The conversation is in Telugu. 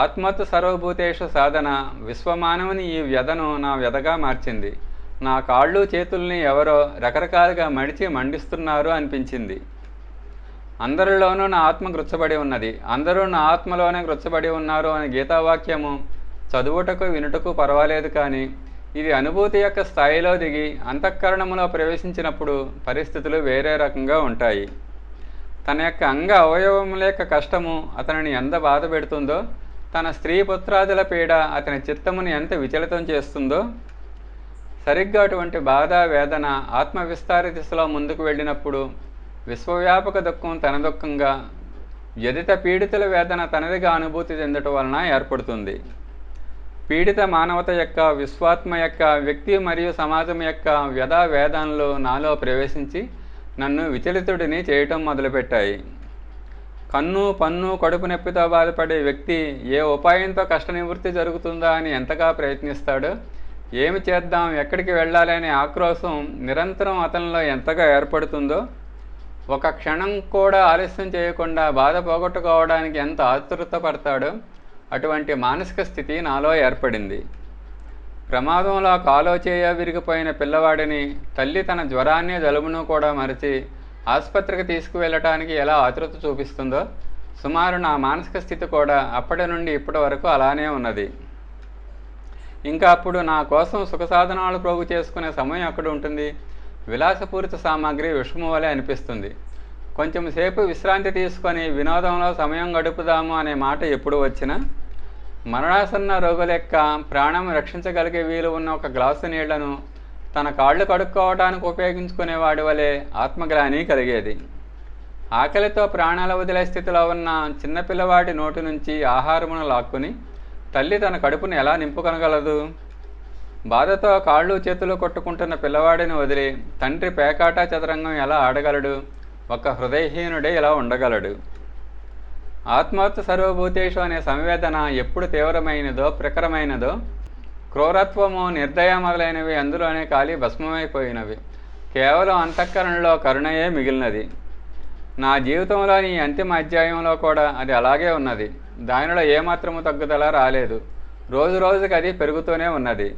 ఆత్మత్ సర్వభూతేషు సాధన విశ్వమానవుని ఈ వ్యధను నా వ్యధగా మార్చింది. నా కాళ్ళు చేతుల్ని ఎవరో రకరకాలుగా మడిచి మండిస్తున్నారు అనిపించింది. అందరిలోనూ నా ఆత్మ గృచ్చబడి ఉన్నది, అందరూ నా ఆత్మలోనే గృచ్చబడి ఉన్నారు అనే గీతావాక్యము చదువుటకు వినుటకు పర్వాలేదు, కానీ ఇది అనుభూతి యొక్క స్థాయిలో దిగి అంతఃకరణములో ప్రవేశించినప్పుడు పరిస్థితులు వేరే రకంగా ఉంటాయి. తన యొక్క అంగ అవయవముల యొక్క కష్టము అతనిని ఎంత బాధ పెడుతుందో, తన స్త్రీ పుత్రాదుల పీడ అతని చిత్తముని ఎంత విచలితం చేస్తుందో, సరిగ్గా అటువంటి బాధ వేదన ఆత్మవిస్తార దిశలో ముందుకు వెళ్ళినప్పుడు విశ్వవ్యాపక దుఃఖం తన దుఃఖంగా, వ్యధిత పీడితుల వేదన తనదిగా అనుభూతి చెందటం వలన ఏర్పడుతుంది. పీడిత మానవత యొక్క, విశ్వాత్మ యొక్క, వ్యక్తి మరియు సమాజం యొక్క వ్యధా వేదనలు నాలో ప్రవేశించి నన్ను విచలితుడిని చేయటం మొదలుపెట్టాయి. కన్ను పన్ను కడుపు నొప్పితో బాధపడే వ్యక్తి ఏ ఉపాయంతో కష్ట నివృత్తి జరుగుతుందా అని ఎంతగా ప్రయత్నిస్తాడో, ఏమి చేద్దాం, ఎక్కడికి వెళ్ళాలి అనే ఆక్రోశం నిరంతరం అతనిలో ఎంతగా ఏర్పడుతుందో, ఒక క్షణం కూడా ఆలస్యం చేయకుండా బాధ పోగొట్టుకోవడానికి ఎంత ఆతృత పడతాడో అటువంటి మానసిక స్థితి నాలో ఏర్పడింది. ప్రమాదంలో కాలో చేయ విరిగిపోయిన పిల్లవాడిని తల్లి తన జ్వరాన్ని జలుబును కూడా మరిచి ఆసుపత్రికి తీసుకువెళ్ళటానికి ఎలా ఆతృత చూపిస్తుందో, సుమారు నా మానసిక స్థితి కూడా అప్పటి నుండి ఇప్పటి వరకు అలానే ఉన్నది. ఇంకా అప్పుడు నా కోసం సుఖసాధనాలు ప్రోగు చేసుకునే సమయం ఎక్కడ ఉంటుంది? విలాసపూరిత సామాగ్రి విషము వలె అనిపిస్తుంది. కొంచెం సేపు విశ్రాంతి తీసుకొని వినోదంలో సమయం గడుపుదాము అనే మాట ఎప్పుడు వచ్చినా, మరణాసన్న రోగుల యొక్క ప్రాణం రక్షించగలిగే వీలు ఉన్న ఒక గ్లాసు నీళ్లను తన కాళ్ళు కడుక్కోవడానికి ఉపయోగించుకునేవాడి వలె ఆత్మగ్లాని కలిగేది. ఆకలితో ప్రాణాల వదిలే స్థితిలో ఉన్న చిన్నపిల్లవాడి నోటి నుంచి ఆహారమును లాక్కుని తల్లి తన కడుపును ఎలా నింపుకొనగలదు? బాధతో కాళ్ళు చేతులు కొట్టుకుంటున్న పిల్లవాడిని వదిలి తండ్రి పేకాట చదరంగం ఎలా ఆడగలడు? ఒక హృదయహీనుడే ఎలా ఉండగలడు? ఆత్మత్ సర్వభూతేషు అనే సంవేదన ఎప్పుడు తీవ్రమైనదో, ప్రఖరమైనదో, క్రూరత్వము, నిర్దయ మొదలైనవి అందులోనే కాలి భస్మమైపోయినవి. కేవలం అంతఃకరణలో కరుణయే మిగిలినది. నా జీవితంలోని ఈ అంతిమ అధ్యాయంలో కూడా అది అలాగే ఉన్నది. దానిలో ఏమాత్రము తగ్గుదల రాలేదు. రోజు రోజుకి అది పెరుగుతూనే ఉన్నది.